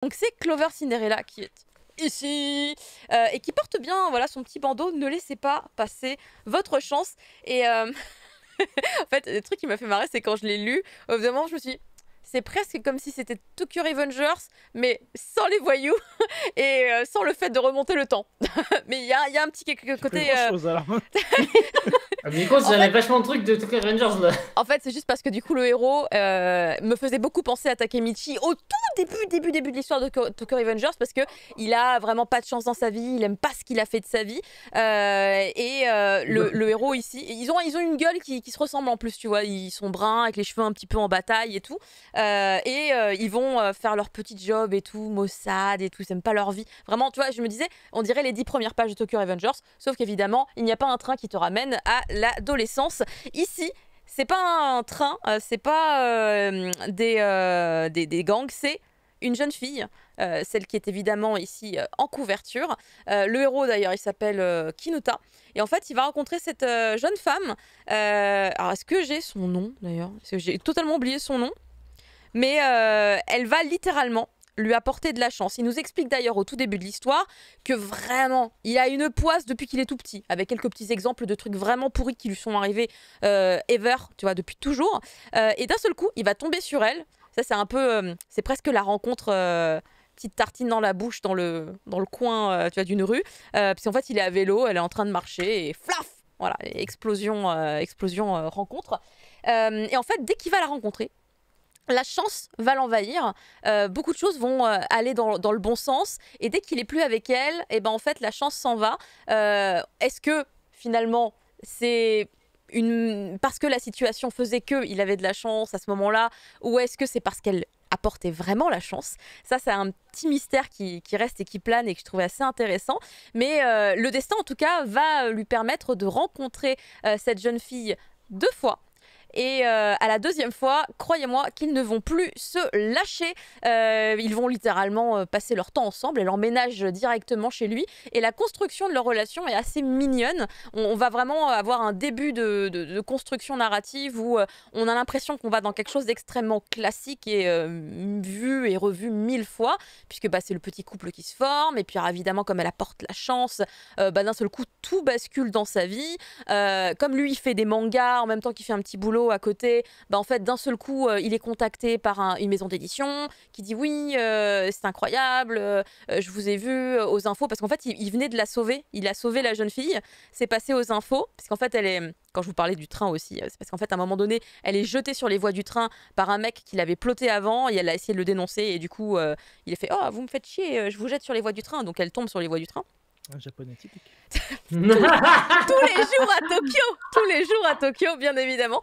Donc c'est Clover Cinderella qui est ici et qui porte bien voilà son petit bandeau. Ne laissez pas passer votre chance. Et en fait, le truc qui m'a fait marrer, c'est quand je l'ai lu, au bout d'un moment, je me suis dit, c'est presque comme si c'était Tokyo Revengers, mais sans les voyous et sans le fait de remonter le temps. Mais il y a un petit côté. Chose, alors. Ah, mais quoi, En j'avais fait- vachement de trucs de Tokyo Rangers là. En fait, c'est juste parce que du coup, le héros me faisait beaucoup penser à Takemichi au tout début de l'histoire de Tokyo Revengers parce que il a vraiment pas de chance dans sa vie, il aime pas ce qu'il a fait de sa vie. Le héros ici, ils ont une gueule qui se ressemble en plus, tu vois. Ils sont bruns avec les cheveux un petit peu en bataille et tout. Ils vont faire leur petit job et tout, Mossad et tout, ils aiment pas leur vie. Vraiment, tu vois, je me disais, on dirait les 10 premières pages de Tokyo Revengers, sauf qu'évidemment, il n'y a pas un train qui te ramène à l'adolescence. Ici, c'est pas un train, c'est pas des gangs, c'est une jeune fille, celle qui est évidemment ici en couverture. Le héros d'ailleurs, il s'appelle Kinuta. Et en fait, il va rencontrer cette jeune femme. Alors, est-ce que j'ai son nom d'ailleurs? Parce que j'ai totalement oublié son nom. Mais elle va littéralement lui apporter de la chance. Il nous explique d'ailleurs au tout début de l'histoire que vraiment, il a une poisse depuis qu'il est tout petit, avec quelques petits exemples de trucs vraiment pourris qui lui sont arrivés ever, tu vois, depuis toujours. Et d'un seul coup, il va tomber sur elle. Ça, c'est un peu, c'est presque la rencontre petite tartine dans la bouche dans le coin, tu vois, d'une rue. Puisqu'en fait, il est à vélo, elle est en train de marcher et flaf, voilà, explosion rencontre. Et en fait, dès qu'il va la rencontrer, la chance va l'envahir, beaucoup de choses vont aller dans le bon sens, et dès qu'il est plus avec elle, et ben en fait la chance s'en va. Est-ce que finalement c'est parce que la situation faisait qu'il avait de la chance à ce moment-là, ou est-ce que c'est parce qu'elle apportait vraiment la chance? Ça, c'est un petit mystère qui reste et qui plane et que je trouvais assez intéressant. Mais le destin, en tout cas, va lui permettre de rencontrer cette jeune fille 2 fois. Et à la 2e fois, croyez-moi qu'ils ne vont plus se lâcher. Ils vont littéralement passer leur temps ensemble. Elle emménage directement chez lui. Et la construction de leur relation est assez mignonne. On va vraiment avoir un début de construction narrative où on a l'impression qu'on va dans quelque chose d'extrêmement classique et vu et revu 1000 fois. Puisque c'est le petit couple qui se forme. Et puis évidemment, comme elle apporte la chance, d'un seul coup, tout bascule dans sa vie. Comme lui, il fait des mangas en même temps qu'il fait un petit boulot à côté, en fait d'un seul coup il est contacté par une maison d'édition qui dit oui c'est incroyable, je vous ai vu aux infos, parce qu'en fait il venait de la sauver, il a sauvé la jeune fille, c'est passé aux infos, parce qu'en fait elle est, quand je vous parlais du train aussi, c'est parce qu'en fait à un moment donné elle est jetée sur les voies du train par un mec qui l'avait ploté avant, et elle a essayé de le dénoncer, et du coup il a fait oh vous me faites chier, je vous jette sur les voies du train, donc elle tombe sur les voies du train. Un japonais typique. tous les jours à Tokyo, bien évidemment.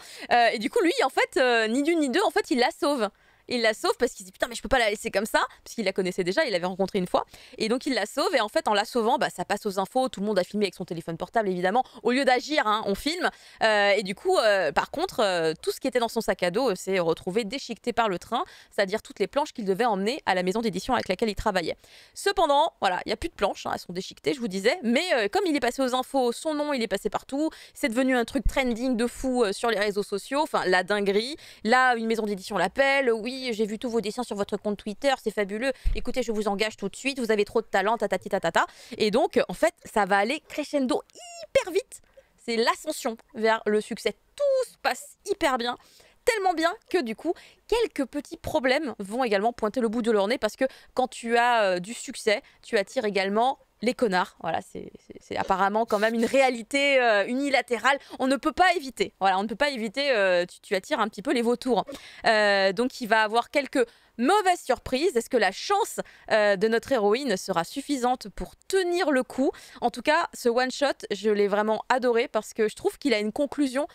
Et du coup, lui, en fait, ni d'une ni deux, en fait, il la sauve. Il la sauve parce qu'il se dit putain mais je peux pas la laisser comme ça, parce qu'il la connaissait déjà, il l'avait rencontrée une fois, et donc il la sauve, et en fait en la sauvant ça passe aux infos, tout le monde a filmé avec son téléphone portable évidemment, au lieu d'agir on filme, et du coup par contre tout ce qui était dans son sac à dos s'est retrouvé déchiqueté par le train, c'est-à-dire toutes les planches qu'il devait emmener à la maison d'édition avec laquelle il travaillait. Cependant voilà, il n'y a plus de planches, elles sont déchiquetées je vous disais, mais comme il est passé aux infos, son nom il est passé partout, c'est devenu un truc trending de fou sur les réseaux sociaux, enfin la dinguerie. Là une maison d'édition l'appelle, oui j'ai vu tous vos dessins sur votre compte Twitter, c'est fabuleux, écoutez je vous engage tout de suite, vous avez trop de talent, tatati tatata. Et donc en fait ça va aller crescendo hyper vite, c'est l'ascension vers le succès, tout se passe hyper bien, tellement bien que du coup quelques petits problèmes vont également pointer le bout de leur nez, parce que quand tu as du succès, tu attires également les connards. Voilà, c'est apparemment quand même une réalité unilatérale. On ne peut pas éviter. Voilà, on ne peut pas éviter. Tu attires un petit peu les vautours. Donc, il va avoir quelques mauvaises surprises. Est-ce que la chance de notre héroïne sera suffisante pour tenir le coup? En tout cas, ce one-shot, je l'ai vraiment adoré parce que je trouve qu'il a une conclusion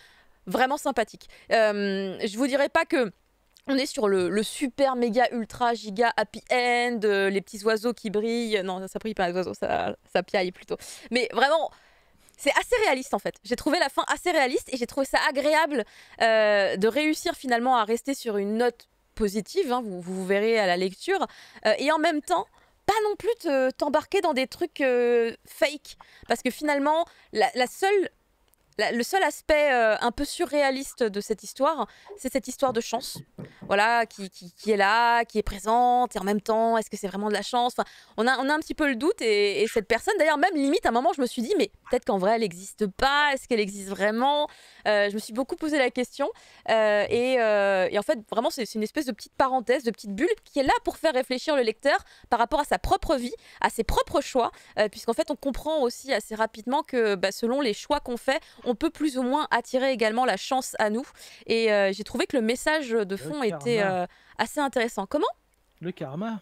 vraiment sympathique. Je vous dirais pas que on est sur le super méga ultra giga happy end, les petits oiseaux qui brillent. Non, ça brille pas les oiseaux, ça piaille plutôt. Mais vraiment, c'est assez réaliste en fait. J'ai trouvé la fin assez réaliste et j'ai trouvé ça agréable de réussir finalement à rester sur une note positive, vous verrez à la lecture, et en même temps pas non plus t'embarquer dans des trucs fake, parce que finalement la seule Le seul aspect un peu surréaliste de cette histoire, c'est cette histoire de chance, voilà, qui est là, qui est présente, et en même temps, est-ce que c'est vraiment de la chance? Enfin, on a un petit peu le doute, et cette personne, d'ailleurs, même limite, à un moment, je me suis dit, mais peut-être qu'en vrai, elle n'existe pas, est-ce qu'elle existe vraiment? Je me suis beaucoup posé la question, et en fait, vraiment, c'est une espèce de petite parenthèse, de petite bulle, qui est là pour faire réfléchir le lecteur par rapport à sa propre vie, à ses propres choix, puisqu'en fait, on comprend aussi assez rapidement que selon les choix qu'on fait, on peut plus ou moins attirer également la chance à nous. Et j'ai trouvé que le message de fond était assez intéressant. Comment? Le karma.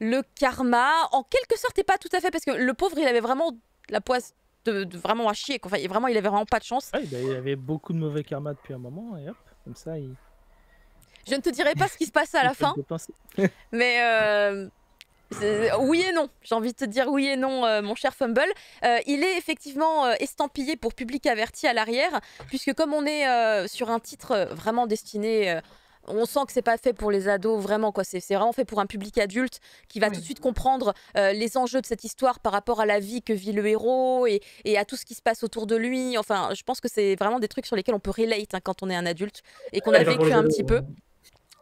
Le karma, en quelque sorte, et pas tout à fait, parce que le pauvre, il avait vraiment la poisse de vraiment à chier. Enfin, vraiment, il avait vraiment pas de chance. Ouais, il avait beaucoup de mauvais karma depuis un moment, et hop, comme ça, il... Je ne te dirai pas ce qui se passe à la fin, mais... oui et non, j'ai envie de te dire oui et non, mon cher Fumble. Il est effectivement estampillé pour public averti à l'arrière, puisque comme on est sur un titre vraiment destiné, on sent que c'est pas fait pour les ados, vraiment quoi. C'est vraiment fait pour un public adulte qui va tout de suite comprendre les enjeux de cette histoire par rapport à la vie que vit le héros et à tout ce qui se passe autour de lui. Enfin, je pense que c'est vraiment des trucs sur lesquels on peut relate quand on est un adulte et qu'on a vécu un petit peu.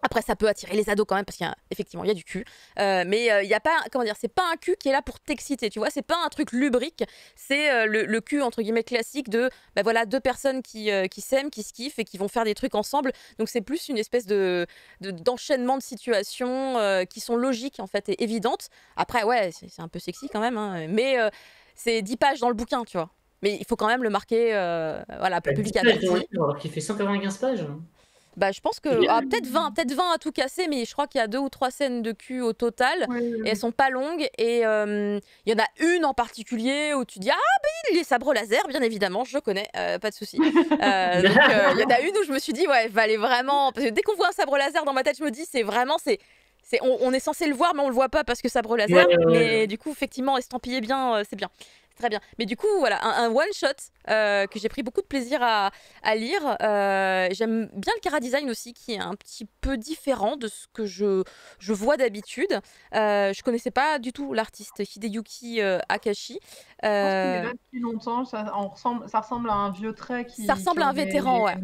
Après, ça peut attirer les ados quand même parce qu'effectivement, il y a du cul. Mais il y a pas, comment dire, c'est pas un cul qui est là pour t'exciter, tu vois. C'est pas un truc lubrique. C'est le cul, entre guillemets, classique de, voilà, deux personnes qui s'aiment, qui se kiffent et qui vont faire des trucs ensemble. Donc, c'est plus une espèce d'enchaînement de situations qui sont logiques, en fait, et évidentes. Après, ouais, c'est un peu sexy quand même. Hein, mais c'est 10 pages dans le bouquin, tu vois. Mais il faut quand même le marquer, voilà, pour public averti. Alors qu'il fait 195 pages. Je pense que peut-être 20 à tout casser, mais je crois qu'il y a 2 ou 3 scènes de cul au total, et elles sont pas longues, et il y en a une en particulier où tu dis les sabres laser, bien évidemment, je connais, pas de souci. Donc il y en a une où je me suis dit ouais, il fallait vraiment, parce que dès qu'on voit un sabre laser dans ma tête, je me dis c'est vraiment on est censé le voir mais on le voit pas parce que sabre laser, mais du coup effectivement estampillé bien, c'est bien. Très bien. Mais du coup, voilà, un one-shot que j'ai pris beaucoup de plaisir à lire. J'aime bien le chara-design aussi, qui est un petit peu différent de ce que je vois d'habitude. Je connaissais pas du tout l'artiste Hideyuki Akashi. Je pense qu'il est là depuis longtemps. Ça ressemble à un vieux trait ça ressemble à un vétéran, ouais.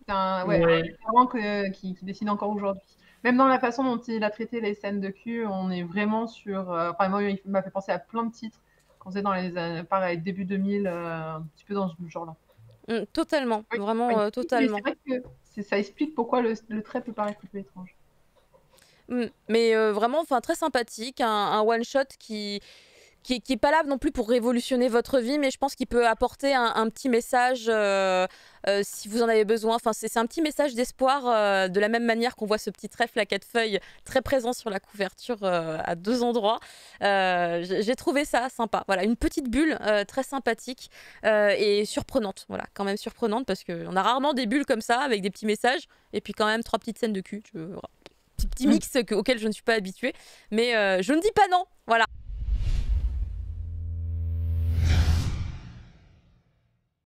Un vétéran qui dessine encore aujourd'hui. Même dans la façon dont il a traité les scènes de cul, on est vraiment sur... Enfin, moi, il m'a fait penser à plein de titres qu'on faisait dans les années, pareil, début 2000, un petit peu dans ce genre-là. Totalement, vraiment totalement. C'est vrai que ça explique pourquoi le trait peut paraître un peu étrange. Mais vraiment, très sympathique, un one-shot qui est pas là non plus pour révolutionner votre vie, mais je pense qu'il peut apporter un petit message si vous en avez besoin. Enfin, c'est un petit message d'espoir, de la même manière qu'on voit ce petit trèfle à 4 feuilles très présent sur la couverture à 2 endroits. J'ai trouvé ça sympa. Voilà, une petite bulle très sympathique et surprenante. Voilà, quand même surprenante parce qu'on a rarement des bulles comme ça avec des petits messages et puis quand même 3 petites scènes de cul. Voilà. Petit mix auquel je ne suis pas habituée, mais je ne dis pas non. Voilà.